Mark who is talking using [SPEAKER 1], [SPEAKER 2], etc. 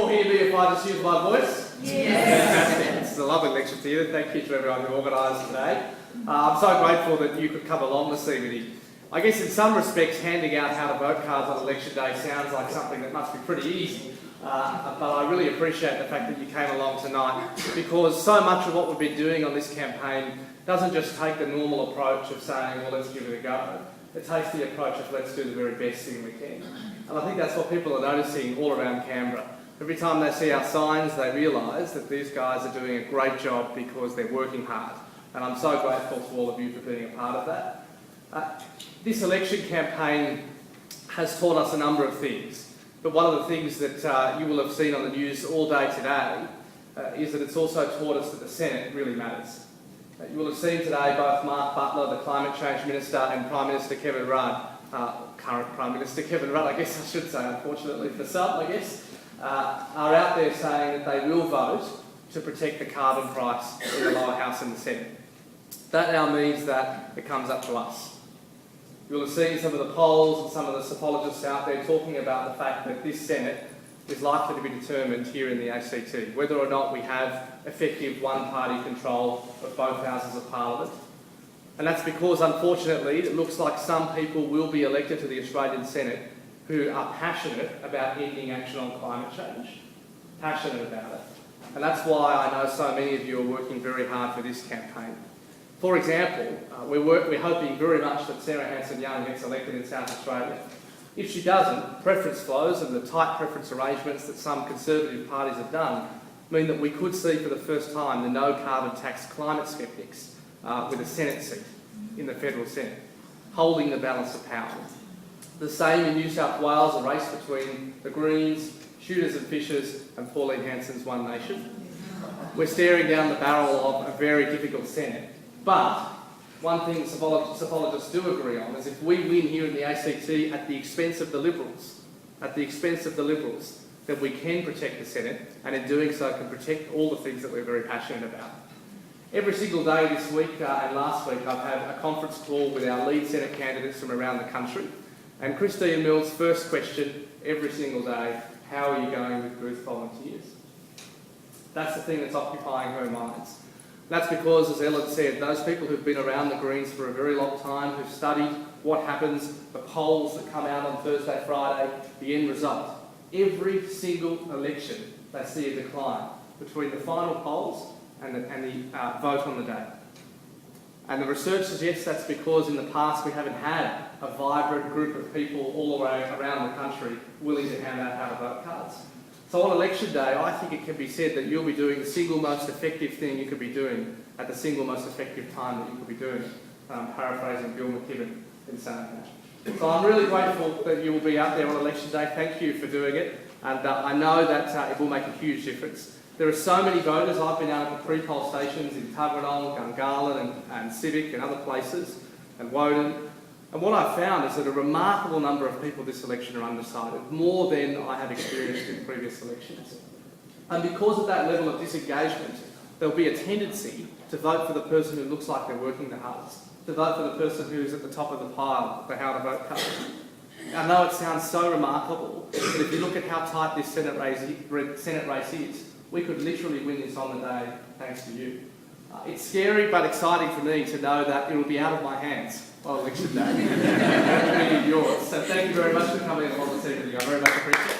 [SPEAKER 1] all hear me if I just use my voice?
[SPEAKER 2] Yes.
[SPEAKER 1] This is a lovely lecture theatre. Thank you to everyone who organised today. I'm so grateful that you could come along this evening. I guess in some respects, handing out how to vote cards on election day sounds like something that must be pretty easy. But I really appreciate the fact that you came along tonight, because so much of what we've been doing on this campaign doesn't just take the normal approach of saying, well, let's give it a go. It takes the approach of let's do the very best thing we can. And I think that's what people are noticing all around Canberra. Every time they see our signs, they realise that these guys are doing a great job because they're working hard. And I'm so grateful to all of you for being a part of that. This election campaign has taught us a number of things. But one of the things that you will have seen on the news all day today is that it's also taught us that the Senate really matters. You will have seen today both Mark Butler, the Climate Change Minister, and Prime Minister Kevin Rudd, current Prime Minister Kevin Rudd, I guess I should say, unfortunately for some, I guess, are out there saying that they will vote to protect the carbon price in the lower house and the Senate. That now means that it comes up to us. You'll have seen some of the polls and some of the psephologists out there talking about the fact that this Senate is likely to be determined here in the ACT, whether or not we have effective one-party control of both houses of Parliament. And that's because, unfortunately, it looks like some people will be elected to the Australian Senate who are passionate about ending action on climate change. Passionate about it. And that's why I know so many of you are working very hard for this campaign. For example, we're hoping very much that Sarah Hanson-Young gets elected in South Australia. If she doesn't, preference flows and the tight preference arrangements that some Conservative parties have done mean that we could see for the first time the no carbon tax climate skeptics with a Senate seat in the federal Senate, holding the balance of power. The same in New South Wales, a race between the Greens, Shooters and Fishers and Pauline Hanson's One Nation. We're staring down the barrel of a very difficult Senate. But one thing psephologists do agree on is if we win here in the ACT at the expense of the Liberals, then we can protect the Senate, and in doing so can protect all the things that we're very passionate about. Every single day this week and last week I've had a conference call with our lead Senate candidates from around the country, and Christine Mills' first question every single day, how are you going with booth volunteers? That's the thing that's occupying her minds. That's because, as Ellen said, those people who've been around the Greens for a very long time, who've studied what happens, the polls that come out on Thursday, Friday, the end result. Every single election, they see a decline between the final polls and the vote on the day. And the research suggests that's because in the past we haven't had a vibrant group of people all around the country willing to hand out how to vote cards. So on election day, I think it can be said that you'll be doing the single most effective thing you could be doing at the single most effective time that you could be doing it, paraphrasing Bill McKibben in saying that. So I'm really grateful that you will be out there on election day. Thank you for doing it, and I know that it will make a huge difference. There are so many voters. I've been out at the pre-poll stations in Tuggeranong, Gungahlin and Civic and other places, and Woden. And what I've found is that a remarkable number of people this election are undecided, more than I have experienced in previous elections. And because of that level of disengagement, there'll be a tendency to vote for the person who looks like they're working the hardest, to vote for the person who's at the top of the pile for how to vote card. I know it sounds so remarkable, but if you look at how tight this Senate race is, we could literally win this on the day thanks to you. It's scary but exciting for me to know that it will be out of my hands on election day. It will be yours. So thank you very much for coming along this evening. I very much appreciate it.